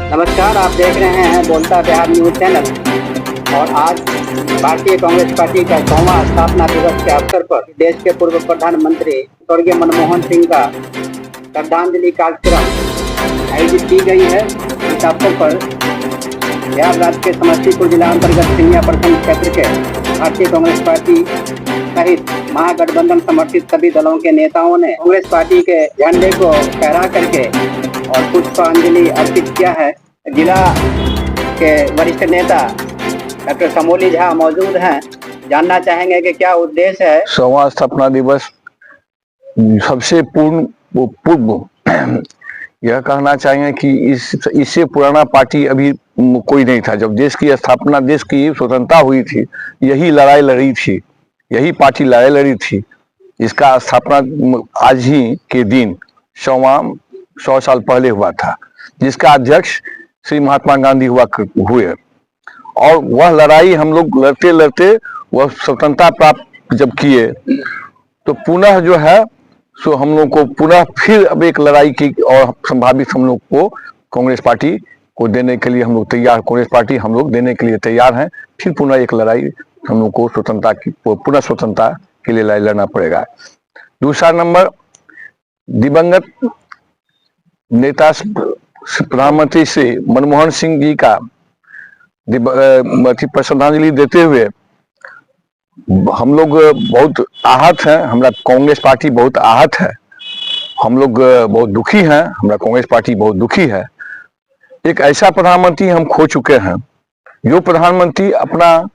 नमस्कार, आप देख रहे हैं बोलता बिहार न्यूज चैनल। और आज भारतीय कांग्रेस पार्टी का 100वां स्थापना दिवस के अवसर पर देश के पूर्व प्रधानमंत्री स्वर्गीय मनमोहन सिंह का श्रद्धांजलि कार्यक्रम आयोजित की गई है। इस अवसर पर बिहार राज्य के समस्तीपुर जिला अंतर्गत सिंगिया प्रखंड क्षेत्र के भारतीय कांग्रेस पार्टी सहित महागठबंधन समर्थित सभी दलों के नेताओं ने कांग्रेस पार्टी के झंडे को फहरा करके और पुष्पांजलि अर्पित किया है। जिला के वरिष्ठ नेता डॉक्टर समोली झा मौजूद हैं। जानना चाहेंगे कि क्या उद्देश्य है। 100वां स्थापना दिवस सबसे पूर्व यह कहना चाहेंगे कि इससे पुराना पार्टी अभी कोई नहीं था। जब देश की स्थापना, देश की स्वतंत्रता हुई थी, यही लड़ाई लड़ी थी, यही पार्टी लड़ाई लड़ी थी। इसका स्थापना आज ही के दिन 100 साल पहले हुआ था, जिसका अध्यक्ष श्री महात्मा गांधी हुए। और वह लड़ाई हम लोग लड़ते लड़ते वह स्वतंत्रता प्राप्त जब किए तो पुनः जो है सो हम लोग को पुनः फिर अब एक लड़ाई की और संभावित हम लोग को कांग्रेस पार्टी को देने के लिए हम लोग तैयार, कांग्रेस पार्टी हम लोग देने के लिए तैयार हैं। फिर पुनः एक लड़ाई हम लोग को स्वतंत्रता की, पुनः स्वतंत्रता के लिए लड़ाई लड़ना पड़ेगा। दूसरा नंबर, दिवंगत नेता प्रधानमंत्री श्री मनमोहन सिंह जी का श्रद्धांजलि देते हुए हम लोग बहुत आहत हैं। हमारा कांग्रेस पार्टी बहुत आहत है, हम लोग बहुत दुखी हैं, हमारा कांग्रेस पार्टी बहुत दुखी है। एक ऐसा प्रधानमंत्री हम खो चुके हैं जो प्रधानमंत्री अपना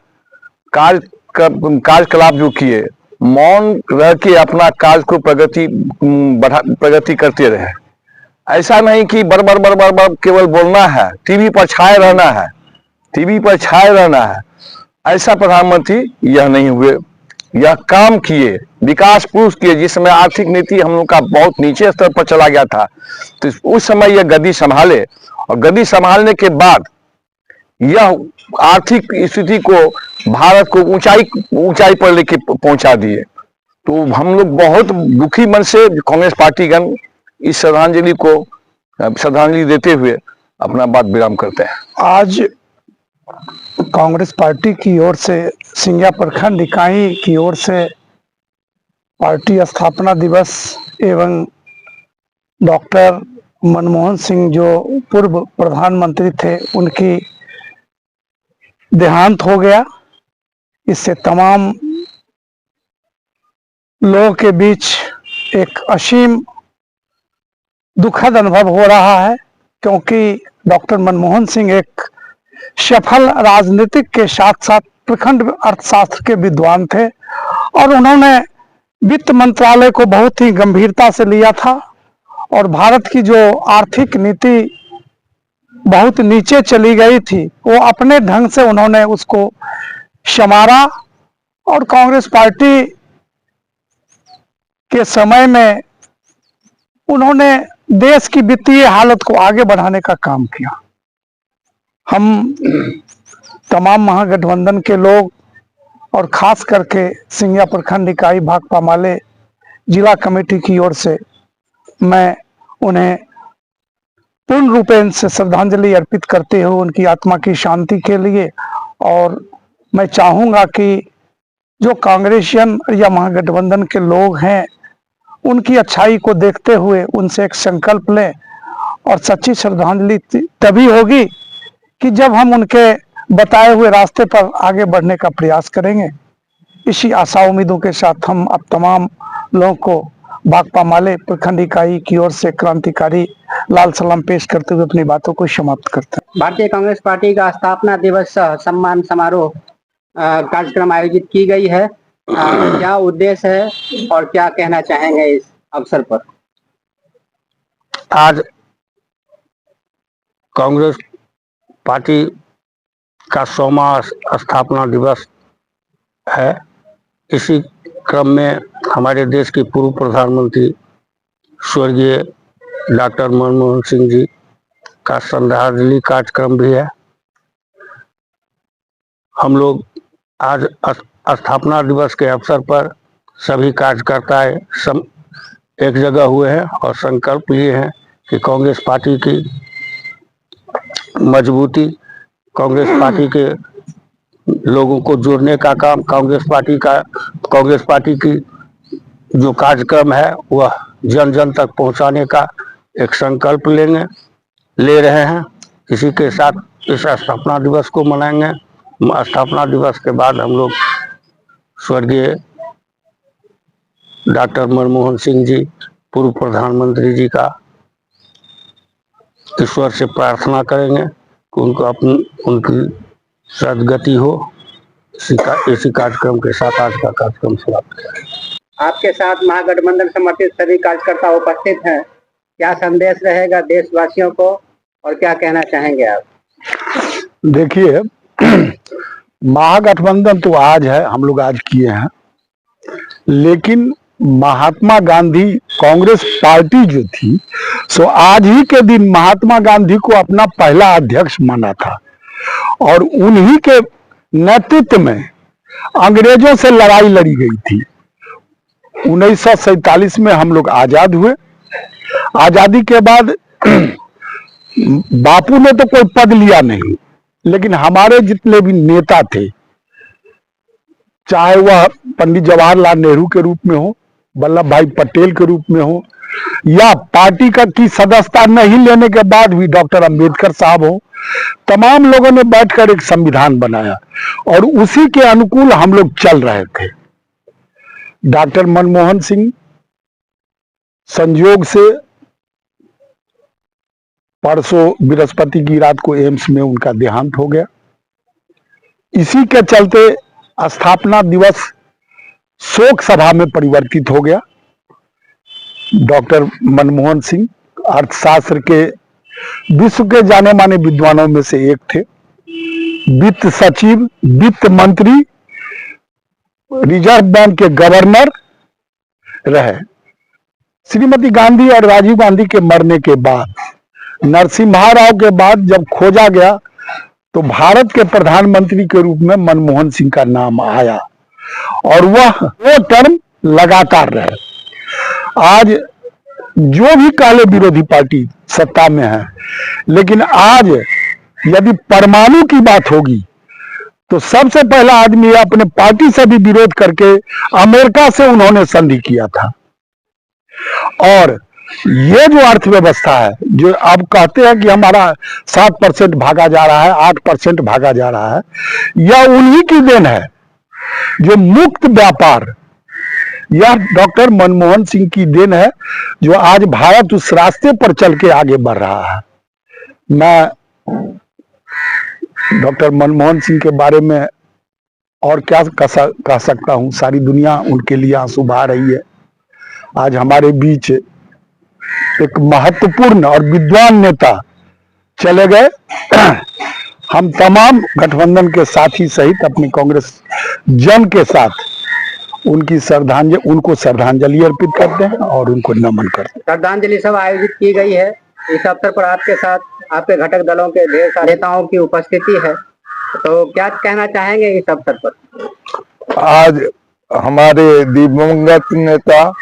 कार्यकलाप जो किए, मौन रह के अपना कार्य को प्रगति करते रहे। ऐसा नहीं कि बड़ केवल बोलना है, टीवी पर छाए रहना है, टीवी पर छाए रहना है। ऐसा प्रधानमंत्री यह नहीं हुए, यह काम किए, विकास पुरुष किए। जिस समय आर्थिक नीति हम लोग का बहुत नीचे स्तर पर चला गया था, तो उस समय यह गद्दी संभाले और गद्दी संभालने के बाद यह आर्थिक स्थिति को, भारत को ऊंचाई पर लेके पहुंचा दिए। तो हम लोग बहुत दुखी मन से कांग्रेस पार्टीगण इस श्रद्धांजलि देते हुए अपना बात विराम करते हैं। आज कांग्रेस पार्टी की ओर से, सिंगिया प्रखंड इकाई की ओर से पार्टी स्थापना दिवस एवं डॉक्टर मनमोहन सिंह जो पूर्व प्रधानमंत्री थे, उनकी देहांत हो गया। इससे तमाम लोगों के बीच एक असीम दुखद अनुभव हो रहा है, क्योंकि डॉक्टर मनमोहन सिंह एक सफल राजनीतिक के साथ साथ प्रखंड अर्थशास्त्र के विद्वान थे और उन्होंने वित्त मंत्रालय को बहुत ही गंभीरता से लिया था और भारत की जो आर्थिक नीति बहुत नीचे चली गई थी, वो अपने ढंग से उन्होंने उसको संवारा। और कांग्रेस पार्टी के समय में उन्होंने देश की वित्तीय हालत को आगे बढ़ाने का काम किया। हम तमाम महागठबंधन के लोग और खास करके सिंगिया प्रखंड इकाई भाकपा माले जिला कमेटी की ओर से मैं उन्हें पूर्ण रूपेण से श्रद्धांजलि अर्पित करते हुए उनकी आत्मा की शांति के लिए, और मैं चाहूँगा कि जो कांग्रेसियन या महागठबंधन के लोग हैं, उनकी अच्छाई को देखते हुए उनसे एक संकल्प लें। और सच्ची श्रद्धांजलि तभी होगी कि जब हम उनके बताए हुए रास्ते पर आगे बढ़ने का प्रयास करेंगे। इसी आशा उम्मीदों के साथ हम अब तमाम लोगों को भाकपा माले प्रखंड इकाई की ओर से क्रांतिकारी लाल सलाम पेश करते हुए अपनी बातों को समाप्त करते हैं। भारतीय कांग्रेस पार्टी का स्थापना दिवस सम्मान समारोह कार्यक्रम आयोजित की गई है। क्या उद्देश्य है और क्या कहना चाहेंगे इस अवसर पर। आज कांग्रेस पार्टी का 100वां स्थापना दिवस है। इसी क्रम में हमारे देश के पूर्व प्रधानमंत्री स्वर्गीय डॉक्टर मनमोहन सिंह जी का श्रद्धांजलि कार्यक्रम भी है। हम लोग आज स्थापना दिवस के अवसर पर सभी कार्यकर्ता एक जगह हुए हैं और संकल्प लिए हैं कि कांग्रेस पार्टी की मजबूती, कांग्रेस पार्टी के लोगों को जोड़ने का काम, कांग्रेस पार्टी की जो कार्यक्रम है वह जन जन तक पहुंचाने का एक संकल्प ले रहे हैं। इसी के साथ इस स्थापना दिवस को मनाएंगे। स्थापना दिवस के बाद हम लोग स्वर्गीय डॉक्टर मनमोहन सिंह जी, पूर्व प्रधानमंत्री जी का ईश्वर से प्रार्थना करेंगे कि उनकी सदगति हो। इसी कार्यक्रम के साथ आज का कार्यक्रम समाप्त करें। आपके साथ महागठबंधन समर्थित सभी कार्यकर्ता उपस्थित हैं। क्या संदेश रहेगा देशवासियों को और क्या कहना चाहेंगे आप? देखिए, महागठबंधन तो आज है, हम लोग आज किए हैं, लेकिन महात्मा गांधी कांग्रेस पार्टी जो थी सो आज ही के दिन महात्मा गांधी को अपना पहला अध्यक्ष माना था और उन्हीं के नेतृत्व में अंग्रेजों से लड़ाई लड़ी गई थी। 1947 में हम लोग आजाद हुए। आजादी के बाद बापू ने तो कोई पद लिया नहीं, लेकिन हमारे जितने भी नेता थे, चाहे वह पंडित जवाहरलाल नेहरू के रूप में हो, वल्लभ भाई पटेल के रूप में हो, या पार्टी का की सदस्यता नहीं लेने के बाद भी डॉक्टर अंबेडकर साहब हो, तमाम लोगों ने बैठकर एक संविधान बनाया और उसी के अनुकूल हम लोग चल रहे थे। डॉक्टर मनमोहन सिंह संयोग से परसों बृहस्पति की रात को एम्स में उनका देहांत हो गया। इसी के चलते स्थापना दिवस शोक सभा में परिवर्तित हो गया। डॉक्टर मनमोहन सिंह अर्थशास्त्र के विश्व के जाने माने विद्वानों में से एक थे। वित्त सचिव, वित्त मंत्री, रिजर्व बैंक के गवर्नर रहे। श्रीमती गांधी और राजीव गांधी के मरने के बाद, नरसिम्हा राव के बाद जब खोजा गया तो भारत के प्रधानमंत्री के रूप में मनमोहन सिंह का नाम आया और वह वो टर्म लगातार रहे। आज जो भी काले विरोधी पार्टी सत्ता में है, लेकिन आज यदि परमाणु की बात होगी तो सबसे पहला आदमी अपने पार्टी से भी विरोध करके अमेरिका से उन्होंने संधि किया था। और ये जो अर्थव्यवस्था है, जो आप कहते हैं कि हमारा 7% भागा जा रहा है, 8% भागा जा रहा है, यह उन्हीं की देन है। जो मुक्त व्यापार, यह डॉक्टर मनमोहन सिंह की देन है, जो आज भारत उस रास्ते पर चल के आगे बढ़ रहा है। मैं डॉक्टर मनमोहन सिंह के बारे में और क्या कह सकता हूं, सारी दुनिया उनके लिए आंसू बहा रही है। आज हमारे बीच एक महत्वपूर्ण और विद्वान नेता चले गए। हम तमाम गठबंधन के साथी सहित अपनी कांग्रेस जन के साथ उनको श्रद्धांजलि अर्पित करते हैं और उनको नमन करते हैं। श्रद्धांजलि सभा आयोजित की गई है। इस अवसर पर आपके साथ आपके घटक दलों के ढेर सारे नेताओं की उपस्थिति है, तो क्या कहना चाहेंगे इस अवसर पर? आज हमारे दिवंगत नेता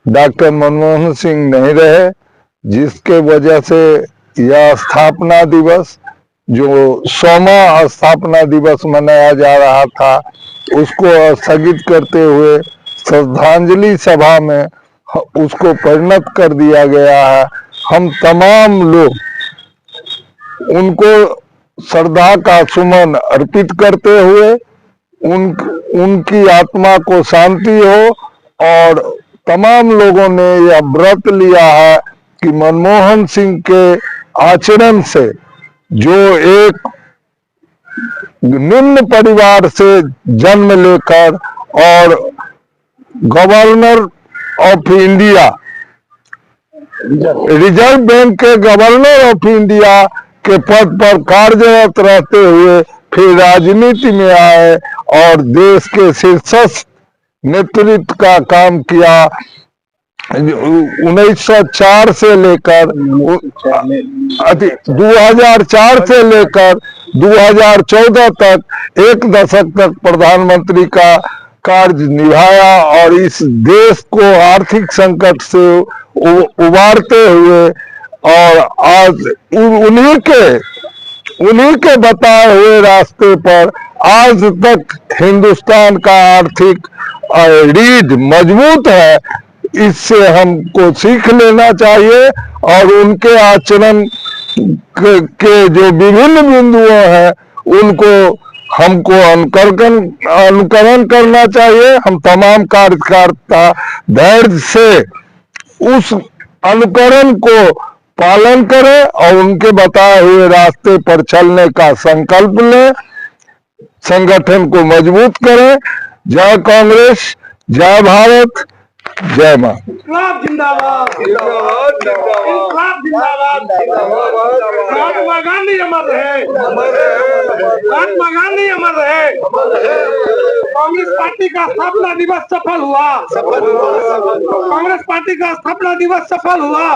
डॉक्टर मनमोहन सिंह नहीं रहे, जिसके वजह से यह स्थापना दिवस, जो 100वां स्थापना दिवस मनाया जा रहा था, उसको स्थगित करते हुए श्रद्धांजलि सभा में उसको परिणत कर दिया गया है। हम तमाम लोग उनको श्रद्धा का सुमन अर्पित करते हुए उनकी आत्मा को शांति हो, और तमाम लोगों ने यह व्रत लिया है कि मनमोहन सिंह के आचरण से, जो एक निम्न परिवार से जन्म लेकर और governor of India, reserve bank के गवर्नर ऑफ इंडिया के पद पर कार्यरत रहते हुए फिर राजनीति में आए और देश के शीर्षस्थ नेतृत्व का काम किया। 1904 से लेकर 2004 से लेकर 2014 तक 1 दशक तक प्रधानमंत्री का कार्य निभाया और इस देश को आर्थिक संकट से उबारते हुए, और आज उन्हीं के उन्हीं के बताए हुए रास्ते पर आज तक हिंदुस्तान का आर्थिक रीढ़ मजबूत है। इससे हमको सीख लेना चाहिए और उनके आचरण के जो विभिन्न बिंदुओं हैं उनको हमको अनुकरण करना चाहिए। हम तमाम कार्यकर्ता धैर्य से उस अनुकरण को पालन करें और उनके बताए हुए रास्ते पर चलने का संकल्प लें, संगठन को मजबूत करें। जय कांग्रेस, जय भारत, जय मां। इंकलाब जिंदाबाद, इंकलाब जिंदाबाद, महात्मा गांधी अमर रहे, महात्मा गांधी अमर रहे। कांग्रेस पार्टी का स्थापना दिवस सफल हुआ, कांग्रेस पार्टी का स्थापना दिवस सफल हुआ।